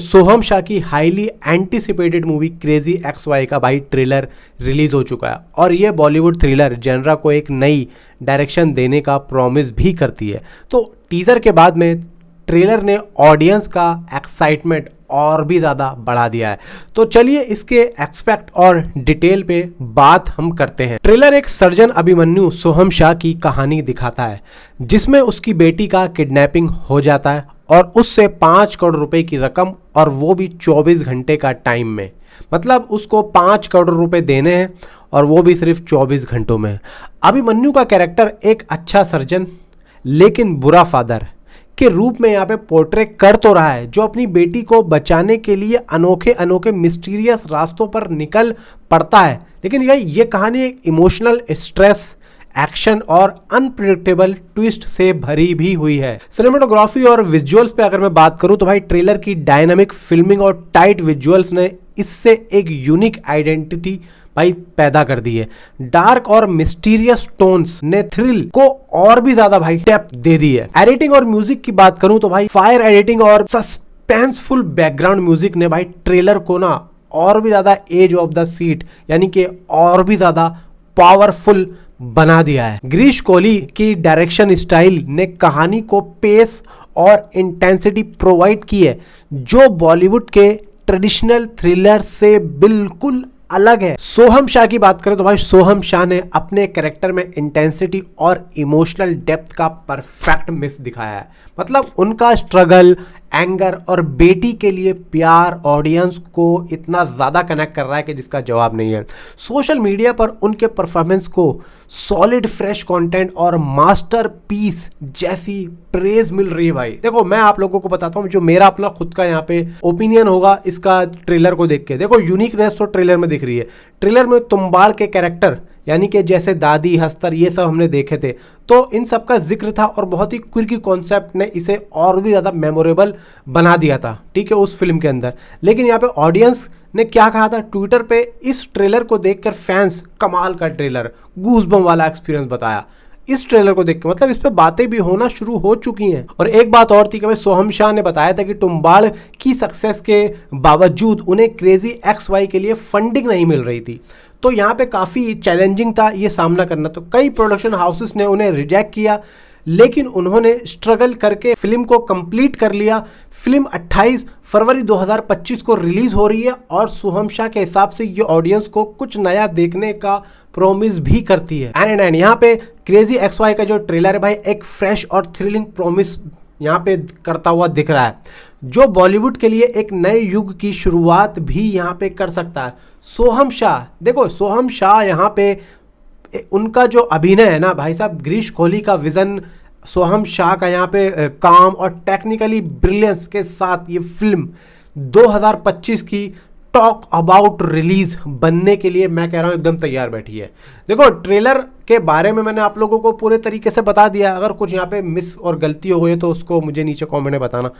सोहम शाह की highly anticipated movie crazy X Y का भाई ट्रेलर रिलीज हो चुका है और ये बॉलीवुड थ्रिलर जेनरा को एक नई डायरेक्शन देने का प्रॉमिस भी करती है। तो टीजर के बाद में ट्रेलर ने ऑडियंस का एक्साइटमेंट और भी ज़्यादा बढ़ा दिया है। तो चलिए इसके एक्सपेक्ट और डिटेल पे बात हम करते हैं। ट्रेलर एक सर्जन अभिमन्यु सोहम शाह की कहानी दिखाता है जिसमें उसकी बेटी का किडनैपिंग हो जाता है और उससे 5 करोड़ रुपए की रकम और वो भी 24 घंटे का टाइम में, मतलब उसको 5 करोड़ रुपए देने हैं और वो भी सिर्फ 24 घंटों में। अभिमन्यु का कैरेक्टर एक अच्छा सर्जन लेकिन बुरा फादर के रूप में यहाँ पे पोर्ट्रे कर तो रहा है, जो अपनी बेटी को बचाने के लिए अनोखे अनोखे मिस्टीरियस रास्तों पर निकल पड़ता है। लेकिन भाई ये कहानी एक इमोशनल स्ट्रेस, एक्शन और अनप्रिडिक्टेबल ट्विस्ट से भरी भी हुई है। सिनेमेटोग्राफी और विजुअल्स पे अगर मैं बात करूं तो भाई ट्रेलर की डायनामिक फिल्मिंग और टाइट विजुअल्स ने इससे एक यूनिक आइडेंटिटी भाई पैदा कर दी है। डार्क और मिस्टीरियस टोन्स ने थ्रिल को और भी ज्यादा भाई डेप्थ दे दी है। एडिटिंग और म्यूजिक की बात करूं तो भाई फायर एडिटिंग और सस्पेंसफुल बैकग्राउंड म्यूजिक ने भाई ट्रेलर को ना और भी ज्यादा एज ऑफ द सीट यानी कि और भी ज्यादा पावरफुल बना दिया है। गिरीश कोहली की डायरेक्शन स्टाइल ने कहानी को पेस और इंटेंसिटी प्रोवाइड की है जो बॉलीवुड के ट्रेडिशनल थ्रिलर से बिल्कुल अलग है। सोहम शाह की बात करें तो भाई सोहम शाह ने अपने कैरेक्टर में इंटेंसिटी और इमोशनल डेप्थ का परफेक्ट मिक्स दिखाया है। मतलब उनका स्ट्रगल, एंगर और बेटी के लिए प्यार ऑडियंस को इतना ज़्यादा कनेक्ट कर रहा है कि जिसका जवाब नहीं है। सोशल मीडिया पर उनके परफॉर्मेंस को सॉलिड फ्रेश कंटेंट और मास्टरपीस जैसी प्रेज मिल रही है। भाई देखो मैं आप लोगों को बताता हूँ जो मेरा अपना खुद का यहाँ पे ओपिनियन होगा इसका ट्रेलर को देख के। देखो यूनिकनेस तो ट्रेलर में दिख रही है। ट्रेलर में तुम्बाड़ के कैरेक्टर यानी कि जैसे दादी, हस्तर, ये सब हमने देखे थे, तो इन सब का जिक्र था और बहुत ही क्विकी कॉन्सेप्ट ने इसे और भी ज़्यादा मेमोरेबल बना दिया था, ठीक है, उस फिल्म के अंदर। लेकिन यहाँ पे ऑडियंस ने क्या कहा था ट्विटर पे, इस ट्रेलर को देखकर फैंस कमाल का ट्रेलर, गूज़बम्प वाला एक्सपीरियंस बताया इस ट्रेलर को देख के। मतलब इस पे बातें भी होना शुरू हो चुकी हैं। और एक बात और थी कि भाई सोहम शाह ने बताया था कि तुम्बाड़ की सक्सेस के बावजूद उन्हें क्रेजी एक्स वाई के लिए फंडिंग नहीं मिल रही थी। तो यहाँ पे काफ़ी चैलेंजिंग था ये सामना करना। तो कई प्रोडक्शन हाउसेस ने उन्हें रिजेक्ट किया लेकिन उन्होंने स्ट्रगल करके फिल्म को कंप्लीट कर लिया। फिल्म 28 फरवरी 2025 को रिलीज हो रही है और सोहम शाह के हिसाब से ये ऑडियंस को कुछ नया देखने का प्रॉमिस भी करती है। एंड यहाँ पे क्रेजी एक्स वाई का जो ट्रेलर है भाई एक फ्रेश और थ्रिलिंग प्रॉमिस यहाँ पे करता हुआ दिख रहा है जो बॉलीवुड के लिए एक नए युग की शुरुआत भी यहाँ पे कर सकता है। सोहम शाह, देखो सोहम शाह यहाँ पे उनका जो अभिनय है ना भाई साहब, गिरीश कोहली का विजन, सोहम शाह का यहाँ पे काम और टेक्निकली ब्रिलियंस के साथ ये फिल्म 2025 की टॉक अबाउट रिलीज बनने के लिए मैं कह रहा हूँ एकदम तैयार बैठी है। देखो ट्रेलर के बारे में मैंने आप लोगों को पूरे तरीके से बता दिया। अगर कुछ यहाँ पे मिस और गलती हो गई तो उसको मुझे नीचे कमेंट में बताना।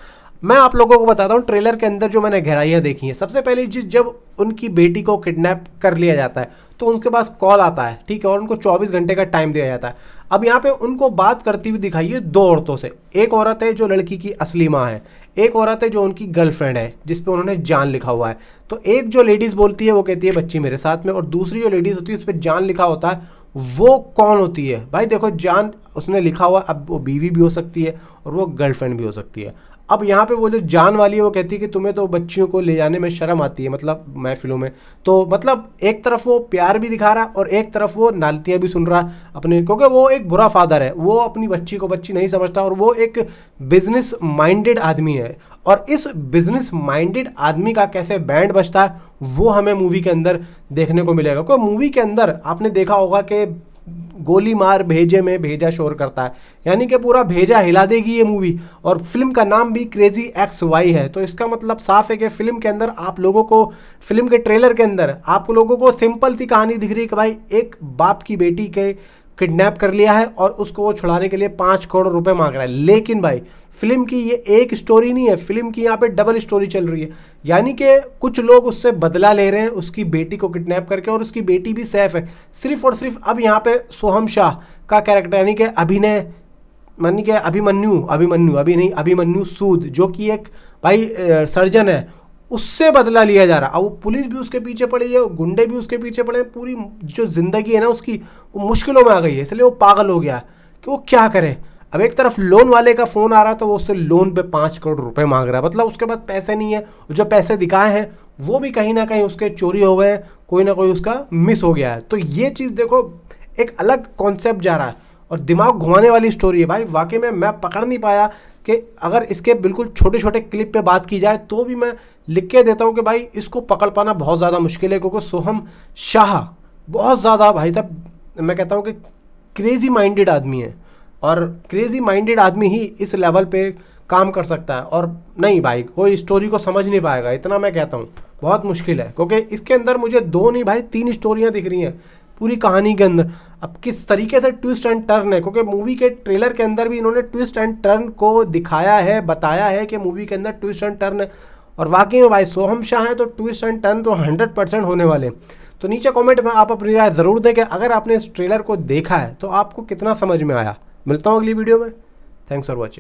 मैं आप लोगों को बताता हूँ ट्रेलर के अंदर जो मैंने गहराइयाँ देखी हैं। सबसे पहली चीज़, जब उनकी बेटी को किडनैप कर लिया जाता है तो उनके पास कॉल आता है, ठीक है, और उनको 24 घंटे का टाइम दिया जाता है। अब यहाँ पे उनको बात करती हुई दिखाई है दो औरतों से। एक औरत है जो लड़की की असली माँ है, एक औरत है जो उनकी गर्लफ्रेंड है जिस पे उन्होंने जान लिखा हुआ है। तो एक जो लेडीज़ बोलती है वो कहती है बच्ची मेरे साथ में, और दूसरी जो लेडीज़ होती है उस पर जान लिखा होता है, वो कौन होती है भाई? देखो जान उसने लिखा हुआ, अब वो बीवी भी हो सकती है और वो गर्लफ्रेंड भी हो सकती है। अब यहाँ पे वो जो जान वाली है वो कहती है कि तुम्हें तो बच्चियों को ले जाने में शर्म आती है, मतलब महफिलों में। तो मतलब एक तरफ वो प्यार भी दिखा रहा है और एक तरफ वो नालतियाँ भी सुन रहा है अपने, क्योंकि वो एक बुरा फादर है, वो अपनी बच्ची को बच्ची नहीं समझता और वो एक बिजनेस माइंडेड आदमी है। और इस बिजनेस माइंडेड आदमी का कैसे बैंड बजता है वो हमें मूवी के अंदर देखने को मिलेगा। क्योंकि मूवी के अंदर आपने देखा होगा कि गोली मार भेजे में भेजा शोर करता है, यानी कि पूरा भेजा हिला देगी ये मूवी। और फिल्म का नाम भी क्रेजी एक्स वाई है, तो इसका मतलब साफ है कि फिल्म के अंदर आप लोगों को, फिल्म के ट्रेलर के अंदर आप लोगों को सिंपल सी कहानी दिख रही है कि भाई एक बाप की बेटी के किडनैप कर लिया है और उसको वो छुड़ाने के लिए 5 करोड़ रुपए मांग रहा है। लेकिन भाई फिल्म की ये एक स्टोरी नहीं है, फिल्म की यहाँ पे डबल स्टोरी चल रही है। यानी कि कुछ लोग उससे बदला ले रहे हैं उसकी बेटी को किडनैप करके, और उसकी बेटी भी सेफ है। सिर्फ और सिर्फ अब यहाँ पे सोहम शाह का कैरेक्टर यानी कि अभिनय मानी कि अभिमन्यु सूद, जो कि एक भाई सर्जन है, उससे बदला लिया जा रहा है। अब वो पुलिस भी उसके पीछे पड़ी है, गुंडे भी उसके पीछे पड़े हैं, पूरी जो ज़िंदगी है ना उसकी वो मुश्किलों में आ गई है, इसलिए वो पागल हो गया कि वो क्या करे। अब एक तरफ लोन वाले का फ़ोन आ रहा तो वो उससे लोन पे 5 करोड़ रुपए मांग रहा है, मतलब उसके पास पैसे नहीं है, जो पैसे दिखाए हैं वो भी कहीं ना कहीं उसके चोरी हो गए, कोई ना कोई उसका मिस हो गया है। तो ये चीज़ देखो, एक अलग कॉन्सेप्ट जा रहा है और दिमाग घुमाने वाली स्टोरी है भाई। वाकई में मैं पकड़ नहीं पाया कि अगर इसके बिल्कुल छोटे छोटे क्लिप पे बात की जाए तो भी मैं लिख के देता हूँ कि भाई इसको पकड़ पाना बहुत ज़्यादा मुश्किल है, क्योंकि सोहम शाह बहुत ज़्यादा भाई साहब, मैं कहता हूँ कि क्रेज़ी माइंडेड आदमी है, और क्रेज़ी माइंडेड आदमी ही इस लेवल पे काम कर सकता है। और नहीं भाई, कोई स्टोरी को समझ नहीं पाएगा, इतना मैं कहता हूँ, बहुत मुश्किल है, क्योंकि इसके अंदर मुझे 2 नहीं भाई 3 स्टोरियाँ दिख रही हैं पूरी कहानी के अंदर। अब किस तरीके से ट्विस्ट एंड टर्न है, क्योंकि मूवी के ट्रेलर के अंदर भी इन्होंने ट्विस्ट एंड टर्न को दिखाया है, बताया है कि मूवी के अंदर ट्विस्ट एंड टर्न है, और वाकई में भाई सोहम शाह है तो ट्विस्ट एंड टर्न तो 100% होने वाले। तो नीचे कमेंट में आप अपनी राय ज़रूर दें कि अगर आपने इस ट्रेलर को देखा है तो आपको कितना समझ में आया। मिलता हूँ अगली वीडियो में। Thanks for watching.